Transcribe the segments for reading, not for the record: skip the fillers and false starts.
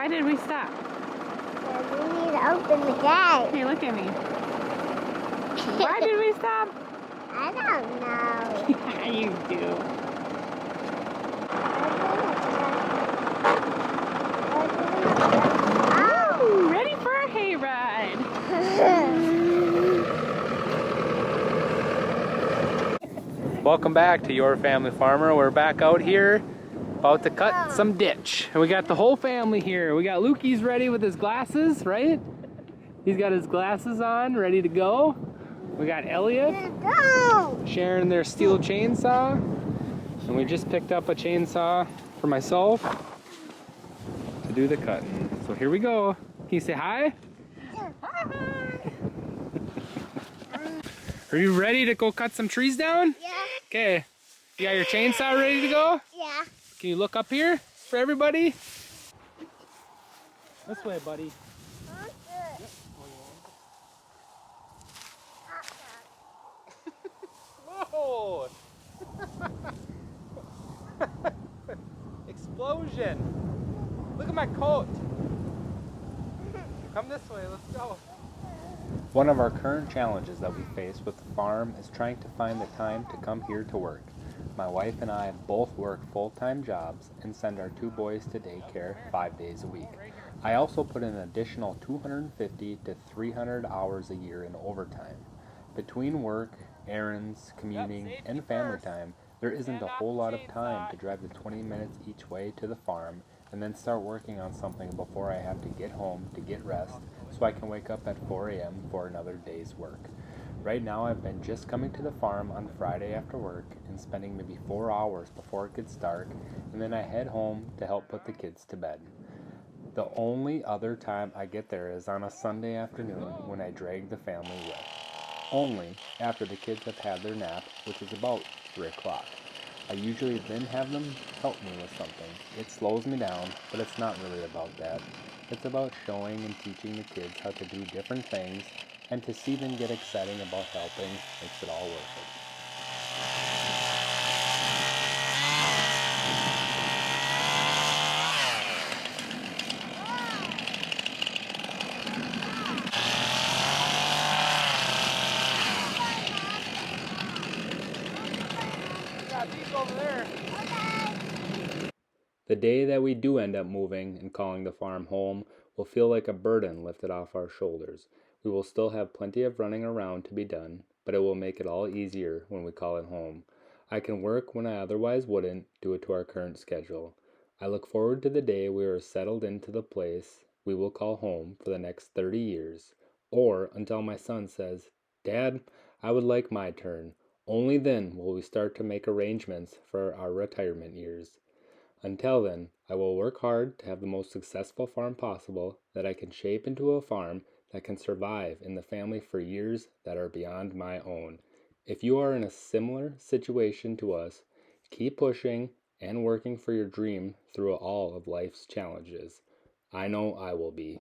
Why did we stop? We need to open the gate. Hey, look at me. Why did we stop? I don't know. Yeah, you do. Ooh, ready for a hayride. Welcome back to Your Family Farmer. We're back out here about to cut some ditch. And we got the whole family here. We got Lukey's ready with his glasses, right? He's got his glasses on, ready to go. We got Elliot sharing their Stihl chainsaw. And we just picked up a chainsaw for myself to do the cutting. So here we go. Can you say hi? Are you ready to go cut some trees down? Yeah. Okay. You got your chainsaw ready to go? Yeah. Can you look up here for everybody? This way, buddy. Whoa! Explosion! Look at my coat! Come this way, let's go. One of our current challenges that we face with the farm is trying to find the time to come here to work. My wife and I both work full-time jobs and send our 2 boys to daycare 5 days a week. I also put in an additional 250 to 300 hours a year in overtime. Between work, errands, commuting, and family time, there isn't a whole lot of time to drive the 20 minutes each way to the farm and then start working on something before I have to get home to get rest so I can wake up at 4 a.m. for another day's work. Right now I've been just coming to the farm on Friday after work and spending maybe 4 hours before it gets dark, and then I head home to help put the kids to bed. The only other time I get there is on a Sunday afternoon when I drag the family with. Only after the kids have had their nap, which is about 3 o'clock. I usually then have them help me with something. It slows me down, but it's not really about that. It's about showing and teaching the kids how to do different things, and to see them get excited about helping makes it all worth it. Over there. The day that we do end up moving and calling the farm home will feel like a burden lifted off our shoulders. We will still have plenty of running around to be done, but it will make it all easier when we call it home. I can work when I otherwise wouldn't due to our current schedule. I look forward to the day we are settled into the place we will call home for the next 30 years, or until my son says, "Dad, I would like my turn." Only then will we start to make arrangements for our retirement years. Until then, I will work hard to have the most successful farm possible that I can shape into a farm that can survive in the family for years that are beyond my own. If you are in a similar situation to us, keep pushing and working for your dream through all of life's challenges. I know I will be.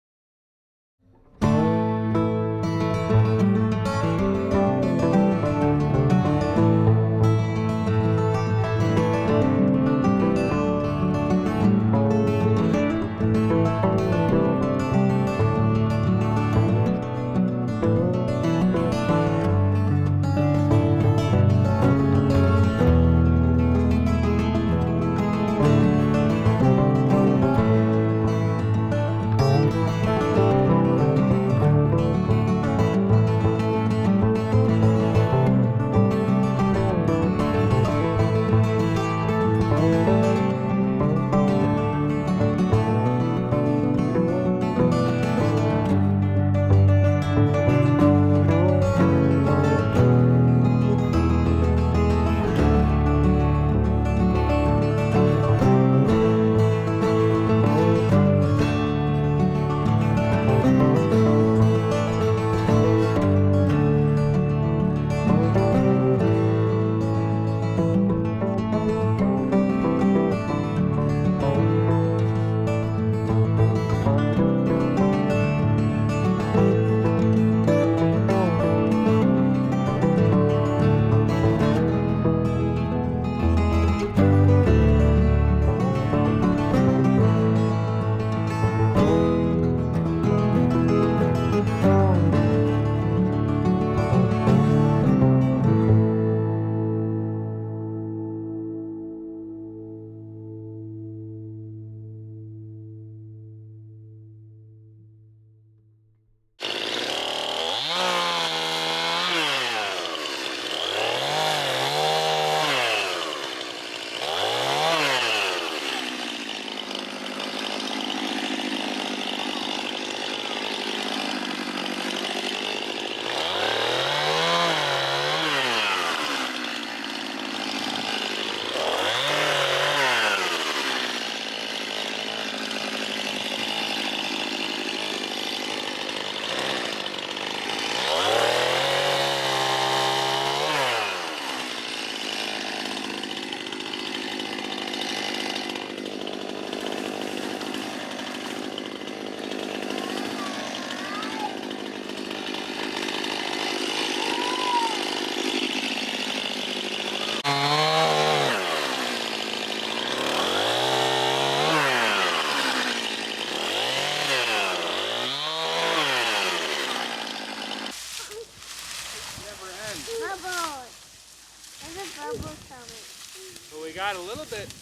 little bit.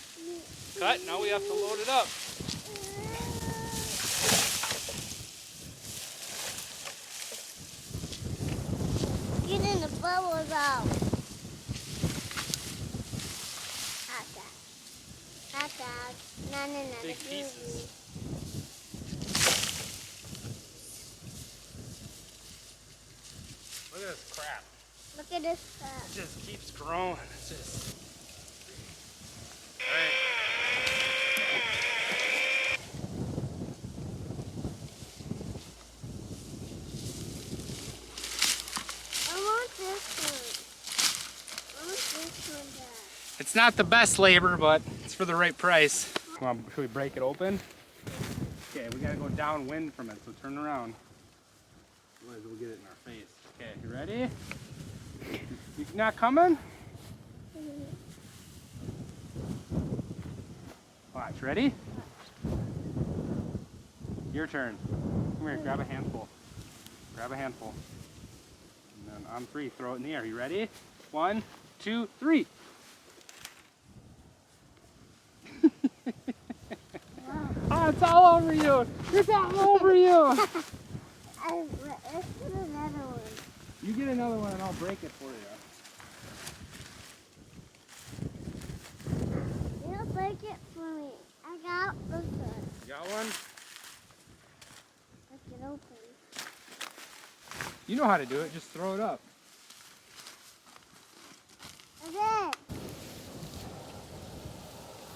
Cut, now we have to load it up. Getting the bubbles out. Hot dog. No. Big pieces. Look at this crap. Look at this stuff. It just keeps growing. It's just... Alright. I want this one. I want this one back. It's not the best labor, but it's for the right price. Come on, should we break it open? Okay, we gotta go downwind from it, so turn around. Otherwise we'll get it in our face. Okay, you ready? You not coming? Watch, ready? Your turn. Come here, grab a handful. Grab a handful. And then on 3, throw it in the air. You ready? 1, 2, 3. Oh, it's all over you! It's all over you! Let's get another one. You get another one and I'll break it for you. You break it for me. I got this one. You got one? Let's get open. You know how to do it, just throw it up. Okay.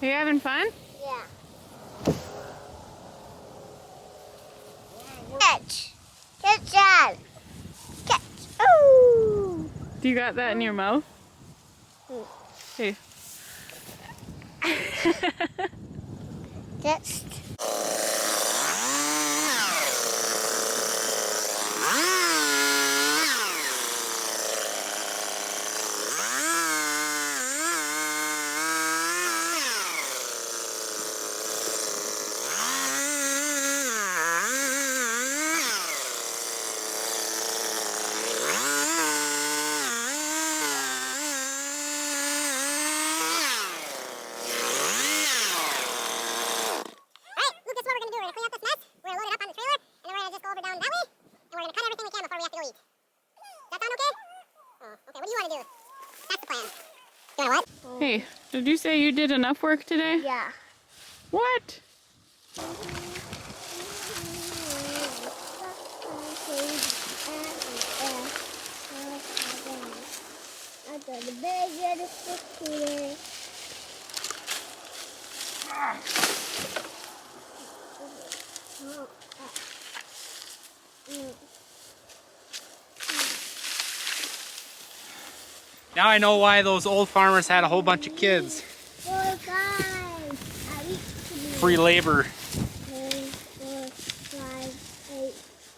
Are you having fun? Yeah. Catch. Catch that. Catch. Ooh. Do you got that in your mouth? Hey. That's. Hey, did you say you did enough work today? Yeah. What? Now I know why those old farmers had a whole bunch of kids. Free labor. 3, 4, 5, 8,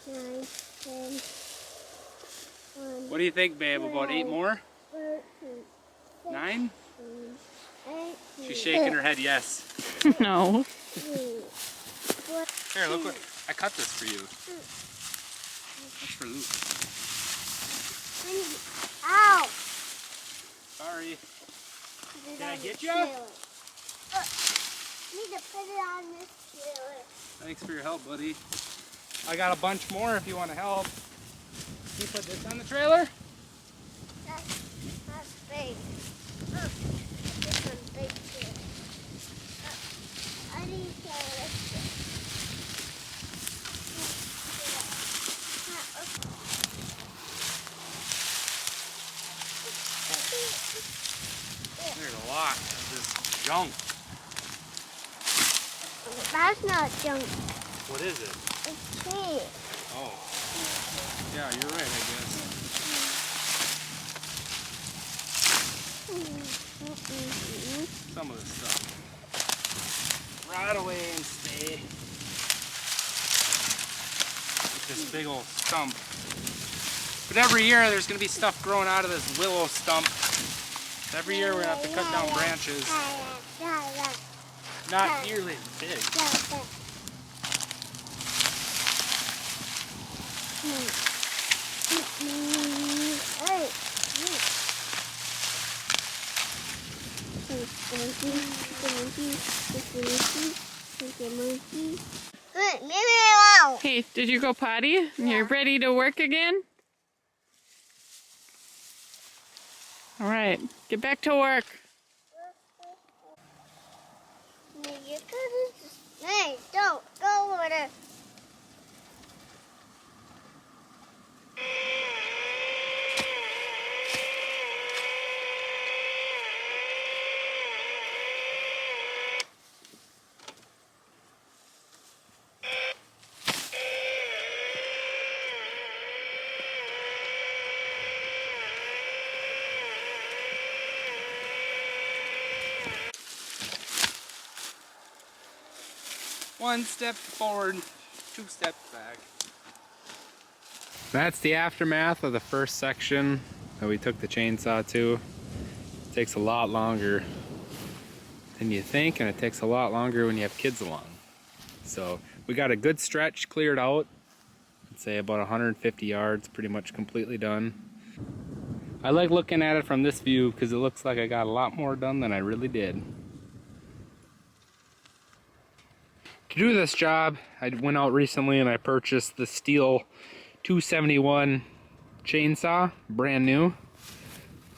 9, 10. What do you think, babe? About 8 more? 13, 9? 18. She's shaking her head yes. No. Here, look what I cut this for you. That's for Luke. Ow! Sorry. Can I get ya? Need to put it on this trailer. Thanks for your help, buddy. I got a bunch more if you want to help. Can you put this on the trailer? That's big. This one's big too. I need to lift it. There's a lot of this junk. That's not junk. What is it? It's tree. Oh. Yeah, you're right, I guess. Some of this stuff. Right away and stay. With this big old stump. But every year there's going to be stuff growing out of this willow stump. Every year we're going to have to cut down branches. Not nearly as big. monkey. Hey, leave me alone. Hey, did you go potty? And you're ready to work again? All right, get back to work. Hey, don't go over there. One step forward, 2 steps back. That's the aftermath of the first section that we took the chainsaw to. It takes a lot longer than you think, and it takes a lot longer when you have kids along. So we got a good stretch cleared out. I'd say about 150 yards, pretty much completely done. I like looking at it from this view because it looks like I got a lot more done than I really did. To do this job, I went out recently and I purchased the Stihl 271 chainsaw, brand new.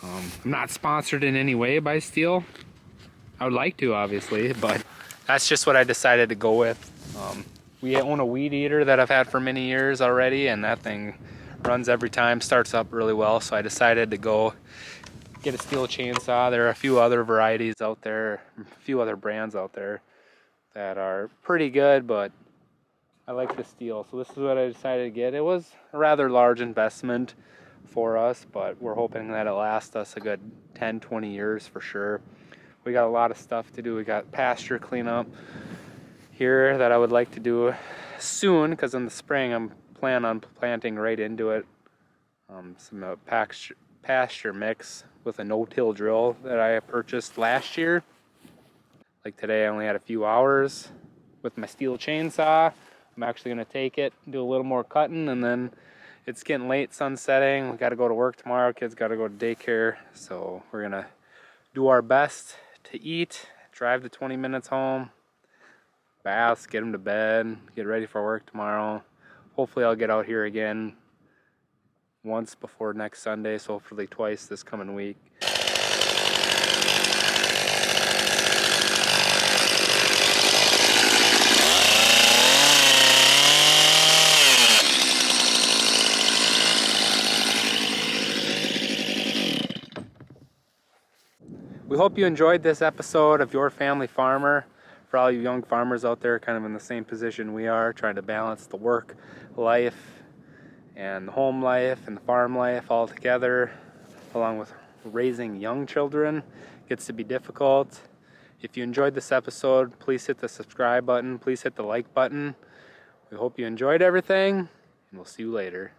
I'm not sponsored in any way by Stihl. I would like to, obviously, but that's just what I decided to go with. We own a weed eater that I've had for many years already, and that thing runs every time, starts up really well, so I decided to go get a Stihl chainsaw. There are a few other varieties out there, a few other brands out there that are pretty good, but I like the Stihl, so this is what I decided to get. It was a rather large investment for us, but we're hoping that it lasts us a good 10-20 years for sure. We got a lot of stuff to do. We got pasture cleanup here that I would like to do soon, because in the spring I'm planning on planting right into it some pasture mix with a no-till drill that I purchased last year. Like today I only had a few hours with my Stihl chainsaw. I'm actually going to take it, do a little more cutting, and then it's getting late, sun setting. We got to go to work tomorrow. Kids got to go to daycare, so we're going to do our best to eat, drive the 20 minutes home, baths, get them to bed, get ready for work tomorrow. Hopefully I'll get out here again once before next Sunday, so hopefully twice this coming week. We hope you enjoyed this episode of Your Family Farmer. For all you young farmers out there kind of in the same position we are, trying to balance the work life and the home life and the farm life all together, along with raising young children, gets to be difficult. If you enjoyed this episode, please hit the subscribe button, please hit the like button. We hope you enjoyed everything, and we'll see you later.